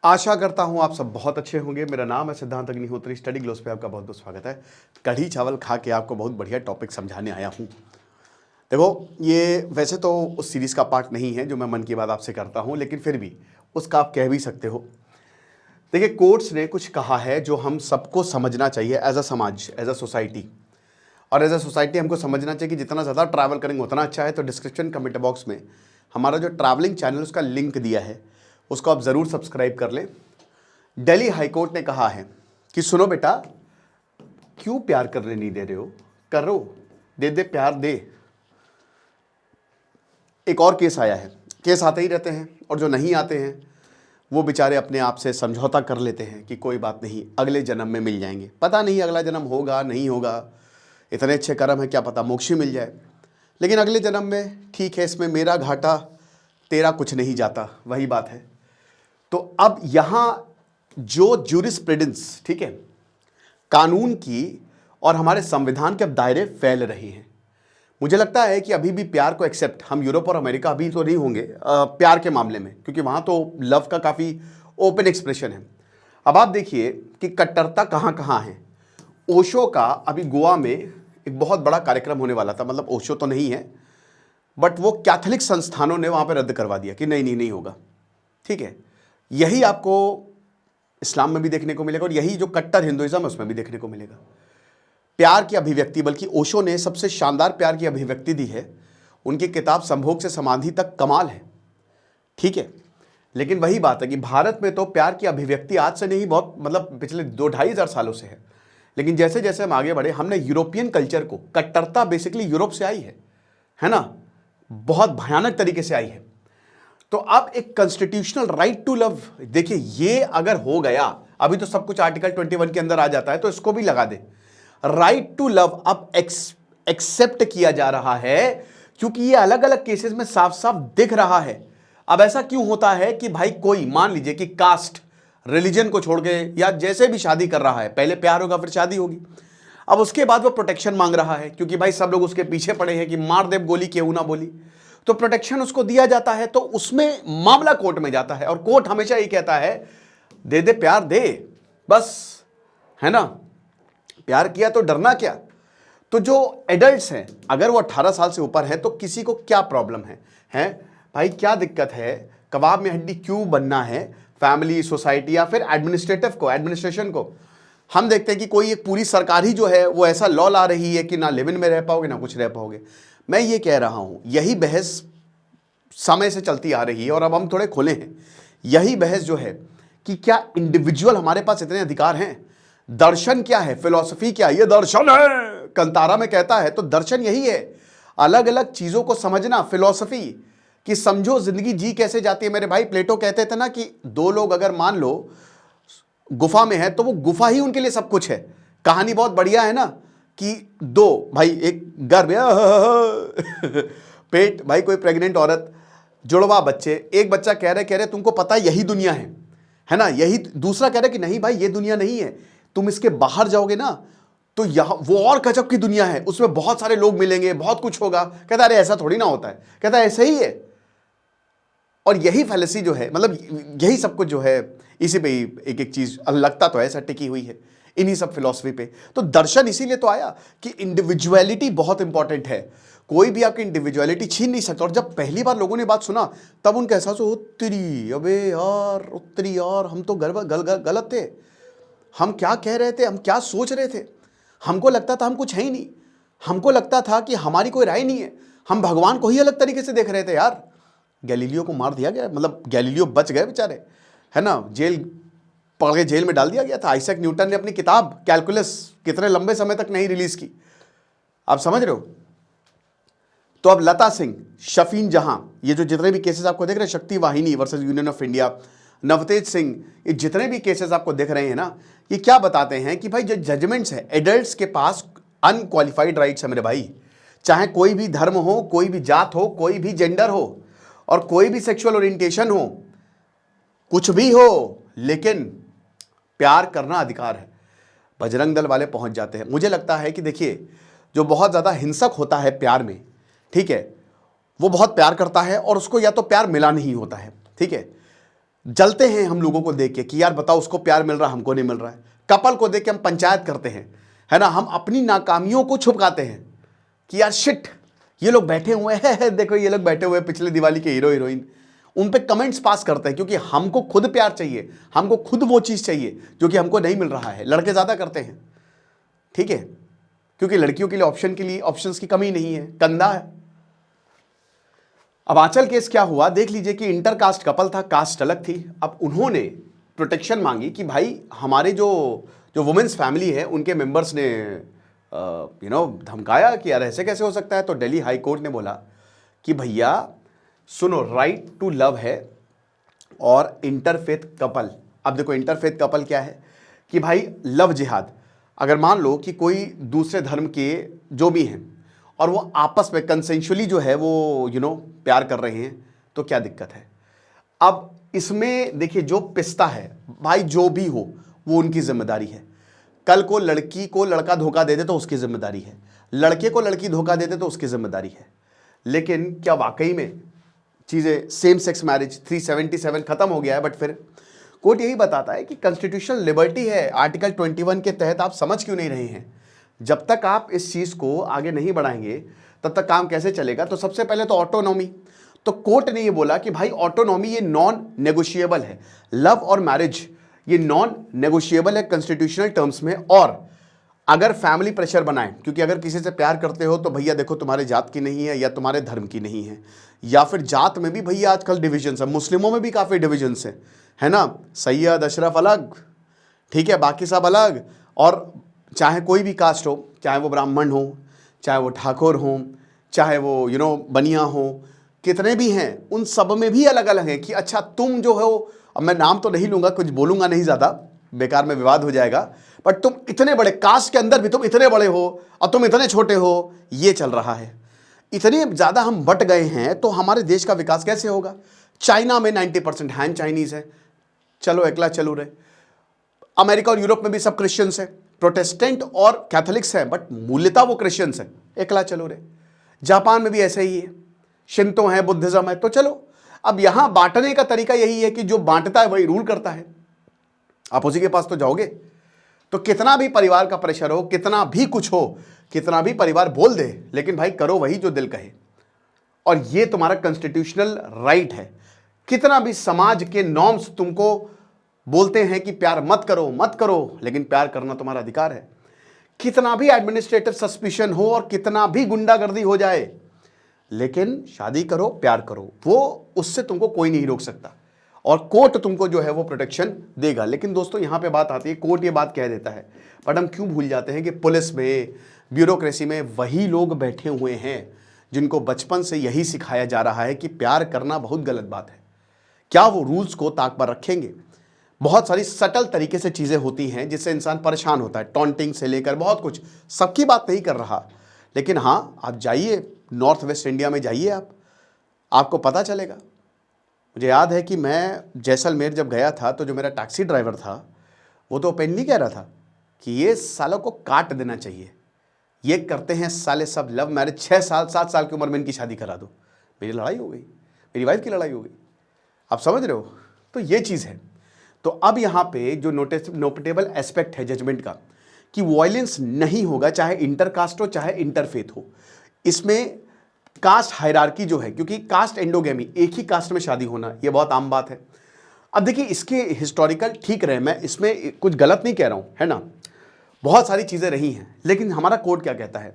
आशा करता हूं आप सब बहुत अच्छे होंगे। मेरा नाम है सिद्धांत अग्निहोत्री। स्टडी ग्लोस पे आपका बहुत बहुत स्वागत है। कढ़ी चावल खा के आपको बहुत बढ़िया टॉपिक समझाने आया हूं। देखो, ये वैसे तो उस सीरीज़ का पार्ट नहीं है जो मैं मन की बात आपसे करता हूं, लेकिन फिर भी उसका आप कह भी सकते हो। देखिए, कोर्ट्स ने कुछ कहा है जो हम सबको समझना चाहिए एज अ समाज, एज अ सोसाइटी। और एज अ सोसाइटी हमको समझना चाहिए कि जितना ज़्यादा ट्रैवल करेंगे उतना अच्छा है। तो डिस्क्रिप्शन कमेंट बॉक्स में हमारा जो ट्रैवलिंग चैनल उसका लिंक दिया है, उसको आप ज़रूर सब्सक्राइब कर लें। दिल्ली हाईकोर्ट ने कहा है कि सुनो बेटा, क्यों प्यार करने नहीं दे रहे हो? करो, दे दे प्यार दे। एक और केस आया है। केस आते ही रहते हैं, और जो नहीं आते हैं वो बेचारे अपने आप से समझौता कर लेते हैं कि कोई बात नहीं, अगले जन्म में मिल जाएंगे। पता नहीं अगला जन्म होगा नहीं होगा, इतने अच्छे कर्म है, क्या पता मोक्ष ही मिल जाए। लेकिन अगले जन्म में ठीक है, इसमें मेरा घाटा तेरा कुछ नहीं जाता, वही बात है। तो अब यहां जो ज्यूरिस्प्रूडेंस, ठीक है, कानून की और हमारे संविधान के अब दायरे फैल रहे हैं। मुझे लगता है कि अभी भी प्यार को एक्सेप्ट हम यूरोप और अमेरिका अभी तो नहीं होंगे प्यार के मामले में, क्योंकि वहां तो लव का काफ़ी ओपन एक्सप्रेशन है। अब आप देखिए कि कट्टरता कहाँ कहाँ है। ओशो का अभी गोवा में एक बहुत बड़ा कार्यक्रम होने वाला था, मतलब ओशो तो नहीं है, बट वो कैथोलिक संस्थानों ने वहाँ पर रद्द करवा दिया कि नहीं नहीं नहीं होगा। ठीक है, यही आपको इस्लाम में भी देखने को मिलेगा, और यही जो कट्टर हिंदुइज्म है उसमें भी देखने को मिलेगा। प्यार की अभिव्यक्ति, बल्कि ओशो ने सबसे शानदार प्यार की अभिव्यक्ति दी है। उनकी किताब संभोग से समाधि तक कमाल है, ठीक है। लेकिन वही बात है कि भारत में तो प्यार की अभिव्यक्ति आज से नहीं, बहुत मतलब पिछले 2-2.5 सालों से है। लेकिन जैसे जैसे हम आगे बढ़े, हमने यूरोपियन कल्चर को, कट्टरता बेसिकली यूरोप से आई है ना, बहुत भयानक तरीके से आई है। तो अब एक कॉन्स्टिट्यूशनल राइट टू लव, देखिए ये अगर हो गया, अभी तो सब कुछ आर्टिकल 21 के अंदर आ जाता है, तो इसको भी लगा दे। राइट टू लव अब एक्सेप्ट किया जा रहा है, क्योंकि ये अलग अलग केसेस में साफ साफ दिख रहा है। अब ऐसा क्यों होता है कि भाई कोई मान लीजिए कि कास्ट, रिलीजन को छोड़ के या जैसे भी शादी कर रहा है, पहले प्यार होगा फिर शादी होगी, अब उसके बाद वो प्रोटेक्शन मांग रहा है, क्योंकि भाई सब लोग उसके पीछे पड़े हैं कि मार दे गोली केहू ना बोली, तो प्रोटेक्शन उसको दिया जाता है। तो उसमें मामला कोर्ट में जाता है, और कोर्ट हमेशा ये कहता है दे दे प्यार दे, बस, है ना, प्यार किया तो डरना क्या। तो जो एडल्ट्स हैं, अगर वो 18 साल से ऊपर है, तो किसी को क्या प्रॉब्लम है भाई, क्या दिक्कत है, कबाब में हड्डी क्यों बनना है। फैमिली, सोसाइटी या फिर एडमिनिस्ट्रेशन को हम देखते हैं कि कोई एक पूरी सरकार ही जो है वो ऐसा लॉ ला रही है कि ना लिव इन में रह पाओगे ना कुछ रह पाओगे। मैं ये कह रहा हूं, यही बहस समय से चलती आ रही है, और अब हम थोड़े खुले हैं। यही बहस जो है कि क्या इंडिविजुअल हमारे पास इतने अधिकार हैं। दर्शन क्या है, फिलॉसफी क्या है, ये दर्शन है कंतारा में कहता है, तो दर्शन यही है, अलग अलग चीजों को समझना, फिलॉसफी कि समझो जिंदगी जी कैसे जाती है। मेरे भाई प्लेटो कहते थे ना कि दो लोग अगर मान लो गुफा में है, तो वो गुफा ही उनके लिए सब कुछ है। कहानी बहुत बढ़िया है ना, कि दो भाई, एक गर्भ पेट, भाई कोई प्रेग्नेंट औरत, जुड़वा बच्चे, एक बच्चा कह रहे तुमको पता है यही दुनिया है ना, यही, दूसरा कह रहा कि नहीं भाई ये दुनिया नहीं है, तुम इसके बाहर जाओगे ना तो यहां वो और गजब की दुनिया है, उसमें बहुत सारे लोग मिलेंगे, बहुत कुछ होगा। कहता अरे ऐसा थोड़ी ना होता है, कहता ऐसा ही है। और यही फैलेसी जो है, मतलब यही सब कुछ जो है, इसी पे एक एक चीज लगता तो ऐसा टिकी हुई है, इन्हीं सब फिलॉसफी पे। तो दर्शन इसीलिए तो आया कि इंडिविजुअलिटी बहुत इंपॉर्टेंट है, कोई भी आपकी इंडिविजुअलिटी छीन नहीं सकता। और जब पहली बार लोगों ने बात सुना, तब उनका एहसास हो, उत्तरी अबे यार, उत्तरी यार, हम तो गलत थे, हम क्या कह रहे थे, हम क्या सोच रहे थे। हमको लगता था हम कुछ है ही नहीं, हमको लगता था कि हमारी कोई राय नहीं है, हम भगवान को ही अलग तरीके से देख रहे थे यार। गैलीलियो को मार दिया गया, मतलब गैलीलियो बच गए बेचारे, है ना, जेल पकड़ के जेल में डाल दिया गया था। आइजैक न्यूटन ने अपनी किताब कैलकुलस कितने लंबे समय तक नहीं रिलीज की, आप समझ रहे हो। तो अब लता सिंह, शफीन जहां, ये जो जितने भी केसेस आपको देख रहे हैं, शक्ति वाहिनी versus union of India, Navtej Singh, ये जितने भी केसेस आपको दिख रहे हैं ना, ये क्या बताते हैं कि भाई जो जजमेंट्स है, एडल्ट्स के पास अनक्वालिफाइड राइट्स है मेरे भाई। चाहे कोई भी धर्म हो, कोई भी जात हो, कोई भी जेंडर हो, और कोई भी सेक्सुअल ओरिएंटेशन हो, कुछ भी हो, लेकिन प्यार करना अधिकार है। बजरंग दल वाले पहुंच जाते हैं। मुझे लगता है कि देखिए, जो बहुत ज़्यादा हिंसक होता है प्यार में, ठीक है, वो बहुत प्यार करता है और उसको या तो प्यार मिला नहीं होता है, ठीक है। जलते हैं हम लोगों को देख के कि यार बताओ उसको प्यार मिल रहा है, हमको नहीं मिल रहा है। कपल को देख के हम पंचायत करते हैं, है ना, हम अपनी नाकामियों को छुपकाते हैं कि यार शिट, ये लोग बैठे हुए हैं देखो ये लोग बैठे हुए हैं पिछले दिवाली के हीरो हीरोइन, उन पे कमेंट्स पास करते हैं, क्योंकि हमको खुद प्यार चाहिए, हमको खुद वो चीज़ चाहिए जो कि हमको नहीं मिल रहा है। लड़के ज़्यादा करते हैं, ठीक है, क्योंकि लड़कियों के लिए ऑप्शंस की कमी नहीं है, कंधा है। अब आंचल केस क्या हुआ देख लीजिए कि इंटर कास्ट कपल था, कास्ट अलग थी। अब उन्होंने प्रोटेक्शन मांगी कि भाई हमारे जो वुमेन्स फैमिली है उनके मेंबर्स ने धमकाया कि यार ऐसे कैसे हो सकता है। तो दिल्ली हाई कोर्ट ने बोला कि भैया सुनो, राइट टू लव है और इंटरफेथ कपल। अब देखो इंटरफेथ कपल क्या है कि भाई लव जिहाद, अगर मान लो कि कोई दूसरे धर्म के जो भी हैं और वो आपस में कंसेंशुअली जो है वो प्यार कर रहे हैं तो क्या दिक्कत है। अब इसमें देखिए जो पिसता है भाई जो भी हो वो उनकी जिम्मेदारी है। कल को लड़की को लड़का धोखा दे दे तो उसकी जिम्मेदारी है, लड़के को लड़की धोखा दे दे तो उसकी जिम्मेदारी है। लेकिन क्या वाकई में चीज़ें सेम सेक्स मैरिज 377 खत्म हो गया है? बट फिर कोर्ट यही बताता है कि कॉन्स्टिट्यूशनल लिबर्टी है, आर्टिकल 21 के तहत आप समझ क्यों नहीं रहे हैं? जब तक आप इस चीज़ को आगे नहीं बढ़ाएंगे तब तक काम कैसे चलेगा? तो सबसे पहले तो ऑटोनॉमी, तो कोर्ट ने ये बोला कि भाई ऑटोनॉमी ये नॉन नेगोशिएबल है, लव और मैरिज ये नॉन नेगोशिएबल है कॉन्स्टिट्यूशनल टर्म्स में। और अगर फैमिली प्रेशर बनाए, क्योंकि अगर किसी से प्यार करते हो तो भैया देखो तुम्हारे जात की नहीं है या तुम्हारे धर्म की नहीं है, या फिर जात में भी भैया आजकल डिविजन्स है, मुस्लिमों में भी काफ़ी डिविजन्स है ना, सैयद अशरफ अलग, ठीक है, बाकी सब अलग। और चाहे कोई भी कास्ट हो, चाहे वो ब्राह्मण हो, चाहे वो ठाकुर हो, चाहे वो बनिया हो, कितने भी हैं उन सब में भी अलग अलग है कि अच्छा तुम जो हो, अब मैं नाम तो नहीं लूँगा, कुछ बोलूँगा नहीं ज़्यादा, बेकार में विवाद हो जाएगा, बट तुम इतने बड़े कास्ट के अंदर भी तुम इतने बड़े हो और तुम इतने छोटे हो, ये चल रहा है। इतने ज़्यादा हम बट गए हैं तो हमारे देश का विकास कैसे होगा? चाइना में 90% हैन चाइनीज़ है, चलो एकला चलो रे। अमेरिका और यूरोप में भी सब क्रिश्चियंस है, प्रोटेस्टेंट और कैथोलिक्स है, बट मूल्यता वो क्रिश्चियंस है, एकला चलो रे। जापान में भी ऐसे ही है, शिंतो है, बुद्धिज्म है, तो चलो। अब यहां बांटने का तरीका यही है कि जो बांटता है वही रूल करता है। आप उसी के पास तो जाओगे, तो कितना भी परिवार का प्रेशर हो, कितना भी कुछ हो, कितना भी परिवार बोल दे, लेकिन भाई करो वही जो दिल कहे, और ये तुम्हारा कॉन्स्टिट्यूशनल राइट है। कितना भी समाज के नॉर्म्स तुमको बोलते हैं कि प्यार मत करो, लेकिन प्यार करना तुम्हारा अधिकार है। कितना भी एडमिनिस्ट्रेटिव सस्पिशन हो और कितना भी गुंडागर्दी हो जाए, लेकिन शादी करो, प्यार करो, वो उससे तुमको कोई नहीं रोक सकता, और कोर्ट तुमको जो है वो प्रोटेक्शन देगा। लेकिन दोस्तों यहाँ पे बात आती है, कोर्ट ये बात कह देता है, बट हम क्यों भूल जाते हैं कि पुलिस में, ब्यूरोक्रेसी में वही लोग बैठे हुए हैं जिनको बचपन से यही सिखाया जा रहा है कि प्यार करना बहुत गलत बात है। क्या वो रूल्स को ताक पर रखेंगे? बहुत सारी सटल तरीके से चीज़ें होती हैं जिससे इंसान परेशान होता है, टॉन्टिंग से लेकर बहुत कुछ, सबकी बात नहीं कर रहा, लेकिन हाँ आप जाइए नॉर्थ वेस्ट इंडिया में जाइए, आपको पता चलेगा। मुझे याद है कि मैं जैसलमेर जब गया था तो जो मेरा टैक्सी ड्राइवर था वो तो ओपनली कह रहा था कि ये सालों को काट देना चाहिए, ये करते हैं साले सब लव मैरिज, 6 साल 7 साल की उम्र में इनकी शादी करा दो। मेरी लड़ाई हो गई, मेरी वाइफ की लड़ाई हो गई, आप समझ रहे हो? तो ये चीज़ है। तो अब यहाँ पे जो नोटेबल एस्पेक्ट है जजमेंट का कि वॉयलेंस नहीं होगा, चाहे इंटरकास्ट हो चाहे इंटरफेथ हो। इसमें कास्ट हायरार्की जो है, क्योंकि कास्ट एंडोगेमी, एक ही कास्ट में शादी होना, ये बहुत आम बात है। अब देखिए इसके हिस्टोरिकल ठीक रहे, मैं इसमें कुछ गलत नहीं कह रहा हूँ, है ना, बहुत सारी चीज़ें रही हैं, लेकिन हमारा कोर्ट क्या कहता है?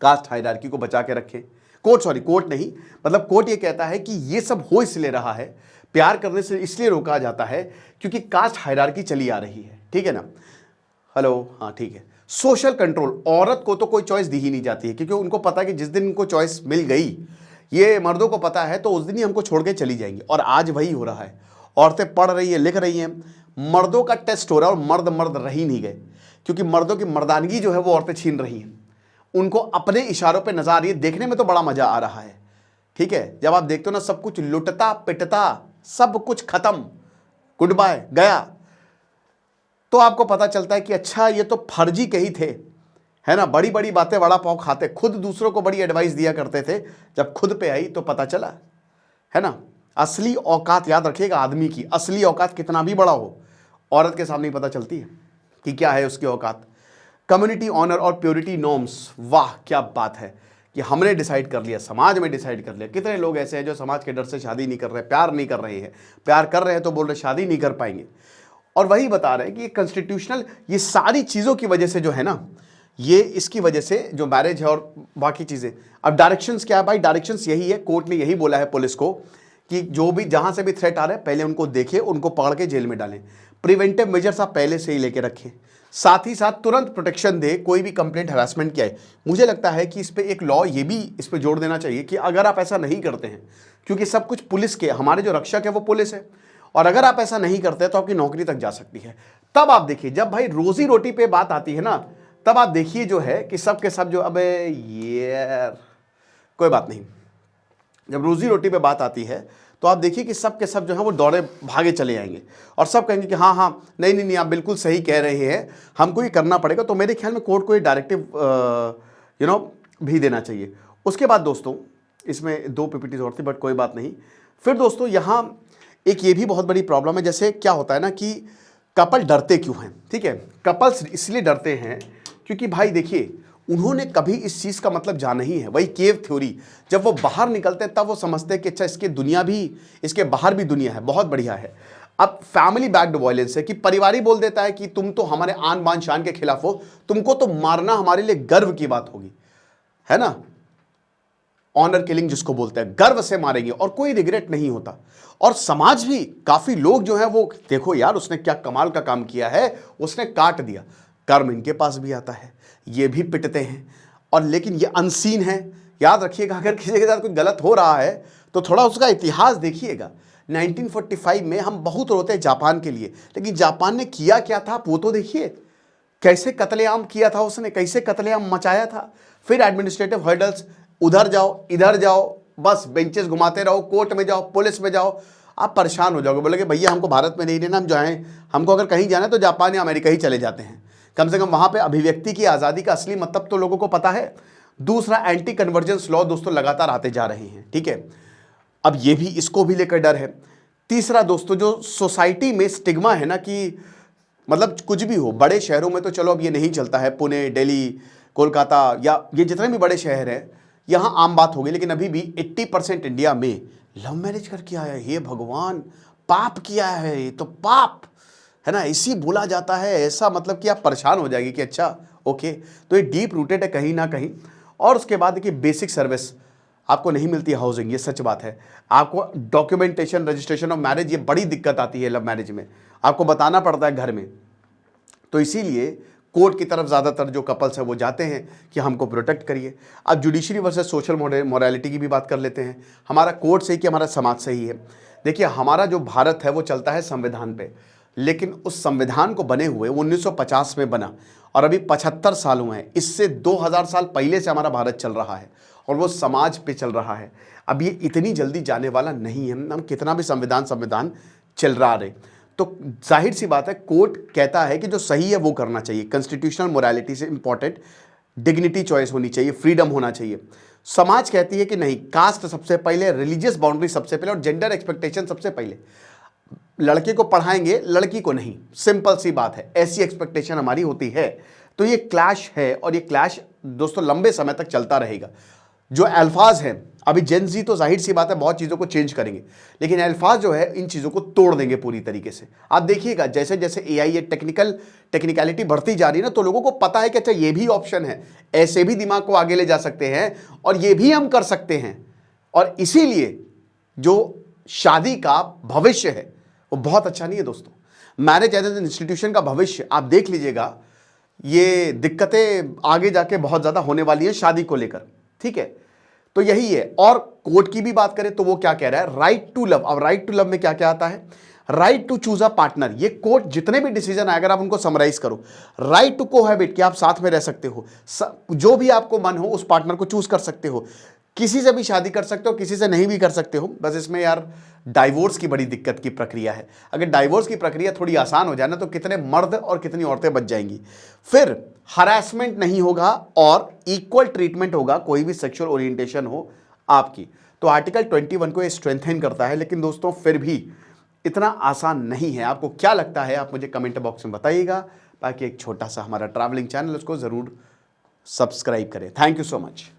कास्ट हायरार्की को बचा के रखें। कोर्ट नहीं, मतलब कोर्ट ये कहता है कि ये सब हो इसलिए रहा है, प्यार करने से इसलिए रोका जाता है क्योंकि कास्ट हायरार्की चली आ रही है, ठीक है ना। हेलो, हाँ ठीक है। सोशल कंट्रोल, औरत को तो कोई चॉइस दी ही नहीं जाती है, क्योंकि उनको पता है कि जिस दिन उनको चॉइस मिल गई, ये मर्दों को पता है, तो उस दिन ही हमको छोड़ के चली जाएंगी। और आज वही हो रहा है, औरतें पढ़ रही है, लिख रही हैं, मर्दों का टेस्ट हो रहा है और मर्द रह ही नहीं गए, क्योंकि मर्दों की मर्दानगी जो है वो औरतें छीन रही हैं। उनको अपने इशारों पर नजर आ रही है, देखने में तो बड़ा मजा आ रहा है, ठीक है। जब आप देखते हो ना सब कुछ लुटता पिटता, सब कुछ खत्म, गुड बाय, गया, तो आपको पता चलता है कि अच्छा ये तो फर्जी के ही थे, है ना। बड़ी बड़ी बातें वड़ा पाव खाते, खुद दूसरों को बड़ी एडवाइस दिया करते थे, जब खुद पे आई तो पता चला, है ना। असली औकात याद रखिएगा, आदमी की असली औकात कितना भी बड़ा हो, औरत के सामने पता चलती है कि क्या है उसकी औकात। कम्युनिटी ऑनर और प्योरिटी नॉर्म्स, वाह क्या बात है कि हमने डिसाइड कर लिया, समाज में डिसाइड कर लिया। कितने लोग ऐसे हैं जो समाज के डर से शादी नहीं कर रहे, प्यार नहीं कर रहे हैं, प्यार कर रहे हैं तो बोल रहे शादी नहीं कर पाएंगे। और वही बता रहे हैं कि ये कॉन्स्टिट्यूशनल, ये सारी चीज़ों की वजह से जो है ना, ये इसकी वजह से जो मैरिज है और बाकी चीज़ें। अब डायरेक्शंस क्या है भाई? डायरेक्शंस यही है, कोर्ट ने यही बोला है पुलिस को कि जो भी जहां से भी थ्रेट आ रहा है पहले उनको देखें, उनको पकड़ के जेल में डालें। प्रिवेंटिव मेजर्स आप पहले से ही लेके रखें, साथ ही साथ तुरंत प्रोटेक्शन दे कोई भी कंप्लेंट हरासमेंट की आए। मुझे लगता है कि इस पे एक लॉ ये भी इस पे जोड़ देना चाहिए कि अगर आप ऐसा नहीं करते हैं, क्योंकि सब कुछ पुलिस के, हमारे जो रक्षक है वो पुलिस है, और अगर आप ऐसा नहीं करते तो आपकी नौकरी तक जा सकती है। तब आप देखिए, जब भाई रोजी रोटी पे बात आती है ना, तब आप देखिए जो है कि सब के सब जो, अबे यार कोई बात नहीं, जब रोजी रोटी पे बात आती है तो आप देखिए कि सब के सब जो है वो दौड़े भागे चले आएंगे और सब कहेंगे कि हाँ हाँ नहीं नहीं नहीं आप बिल्कुल सही कह रहे हैं, हमको ये करना पड़ेगा। तो मेरे ख्याल में कोर्ट को ये डायरेक्टिव भी देना चाहिए। उसके बाद दोस्तों, इसमें 2 पीपीटीज और थी बट कोई बात नहीं। फिर दोस्तों यहाँ एक ये भी बहुत बड़ी प्रॉब्लम है, जैसे क्या होता है ना कि कपल डरते क्यों हैं? ठीक है, कपल्स इसलिए डरते हैं क्योंकि भाई देखिए, उन्होंने कभी इस चीज़ का मतलब जाना ही है, वही केव थ्योरी। जब वो बाहर निकलते हैं तब वो समझते हैं कि अच्छा इसके दुनिया भी, इसके बाहर भी दुनिया है, बहुत बढ़िया है। अब फैमिली बैक्ड वायलेंस है कि परिवार ही बोल देता है कि तुम तो हमारे आन बान शान के खिलाफ हो, तुमको तो मारना हमारे लिए गर्व की बात होगी, है ना। ऑनर किलिंग जिसको बोलते हैं, गर्व से मारेंगे और कोई रिग्रेट नहीं होता। और समाज भी, काफी लोग जो है वो देखो यार उसने क्या कमाल का काम किया है, उसने काट दिया, कर्म इनके पास भी आता है, ये भी पिटते हैं। और लेकिन ये अनसीन है, याद रखिएगा। अगर किसी के साथ कुछ गलत हो रहा है तो थोड़ा उसका इतिहास देखिएगा। 1945 में हम बहुत रोते हैं जापान के लिए, लेकिन जापान ने किया क्या था वो तो देखिए, कैसे कत्लेआम किया था उसने, कैसे कत्लेआम मचाया था। फिर एडमिनिस्ट्रेटिव हर्डल्स, उधर जाओ इधर जाओ, बस बेंचेस घुमाते रहो, कोर्ट में जाओ, पुलिस में जाओ, आप परेशान हो जाओगे। बोलोगे भैया हमको भारत में नहीं रहना, हम जाएं, हमको अगर कहीं जाना है तो जापान या अमेरिका ही चले जाते हैं। कम से कम वहां पे अभिव्यक्ति की आज़ादी का असली मतलब तो लोगों को पता है। दूसरा, एंटी कन्वर्जेंस लॉ दोस्तों लगातार आते जा रहे हैं, ठीक है, अब ये भी, इसको भी लेकर डर है। तीसरा दोस्तों, जो सोसाइटी में स्टिग्मा है ना कि मतलब कुछ भी हो, बड़े शहरों में तो चलो अब ये नहीं चलता है, पुणे, दिल्ली, कोलकाता या ये जितने भी बड़े शहर हैं यहाँ आम बात हो गई, लेकिन अभी भी 80% इंडिया में लव मैरिज करके आया है। हे भगवान, पाप किया है, ये तो पाप है ना, इसी बोला जाता है। ऐसा मतलब कि आप परेशान हो जाएगी कि अच्छा ओके, तो ये डीप रूटेड है कहीं ना कहीं। और उसके बाद देखिए, बेसिक सर्विस आपको नहीं मिलती, हाउसिंग, ये सच बात है। आपको डॉक्यूमेंटेशन, रजिस्ट्रेशन ऑफ मैरिज, ये बड़ी दिक्कत आती है लव मैरिज में, आपको बताना पड़ता है घर में। तो इसीलिए कोर्ट की तरफ ज़्यादातर जो कपल्स हैं वो जाते हैं कि हमको प्रोटेक्ट करिए। अब जुडिशरी वर्सेस सोशल मोरालिटी की भी बात कर लेते हैं। हमारा कोर्ट सही कि हमारा समाज सही है? देखिए, हमारा जो भारत है वो चलता है संविधान पे, लेकिन उस संविधान को बने हुए 1950 में बना और अभी 75 साल हुए हैं। इससे 2000 साल पहले से हमारा भारत चल रहा है और वो समाज पे चल रहा है। अब ये इतनी जल्दी जाने वाला नहीं है, हम कितना भी संविधान चल रहा रहे। तो जाहिर सी बात है, कोर्ट कहता है कि जो सही है वो करना चाहिए। कॉन्स्टिट्यूशनल मोरालिटी से इंपॉर्टेंट डिग्निटी चॉइस होनी चाहिए, फ्रीडम होना चाहिए। समाज कहती है कि नहीं, कास्ट सबसे पहले, रिलीजियस बाउंड्री सबसे पहले और जेंडर एक्सपेक्टेशन सबसे पहले। लड़के को पढ़ाएंगे, लड़की को नहीं, सिंपल सी बात है, ऐसी एक्सपेक्टेशन हमारी होती है। तो ये क्लैश है और ये क्लैश दोस्तों लंबे समय तक चलता रहेगा। जो अल्फाज हैं, अभी जेन जी तो जाहिर सी बात है बहुत चीज़ों को चेंज करेंगे, लेकिन अल्फाज जो है इन चीज़ों को तोड़ देंगे पूरी तरीके से। आप देखिएगा जैसे जैसे एआई, ये टेक्निकलिटी बढ़ती जा रही है ना, तो लोगों को पता है कि अच्छा ये भी ऑप्शन है, ऐसे भी दिमाग को आगे ले जा सकते हैं और ये भी हम कर सकते हैं। और इसीलिए जो शादी का भविष्य है वो बहुत अच्छा नहीं है दोस्तों। मैरिज एज एन इंस्टीट्यूशन का भविष्य आप देख लीजिएगा, ये दिक्कतें आगे जाके बहुत ज़्यादा होने वाली है शादी को लेकर, ठीक है। तो यही है। और कोर्ट की भी बात करें तो वो क्या कह रहा है, राइट टू लव। अब राइट टू लव में क्या क्या आता है, right to choose a partner. ये कोर्ट जितने भी डिसीजन आए अगर आप उनको समराइज करो, राइट टू कोहैबिट कि आप साथ में रह सकते हो, जो भी आपको मन हो उस पार्टनर को चूज कर सकते हो, किसी से भी शादी कर सकते हो, किसी से नहीं भी कर सकते हो। बस इसमें यार डाइवोर्स की बड़ी दिक्कत की प्रक्रिया है। अगर डाइवोर्स की प्रक्रिया थोड़ी आसान हो जाए ना, तो कितने मर्द और कितनी औरतें बच जाएंगी। फिर हरासमेंट नहीं होगा और इक्वल ट्रीटमेंट होगा, कोई भी सेक्सुअल ओरिएंटेशन हो आपकी। तो आर्टिकल 21 को ये स्ट्रेंथन करता है, लेकिन दोस्तों फिर भी इतना आसान नहीं है। आपको क्या लगता है आप मुझे कमेंट बॉक्स में बताइएगा। बाकी एक छोटा सा हमारा ट्रैवलिंग चैनल, उसको ज़रूर सब्सक्राइब करें। Thank you so much.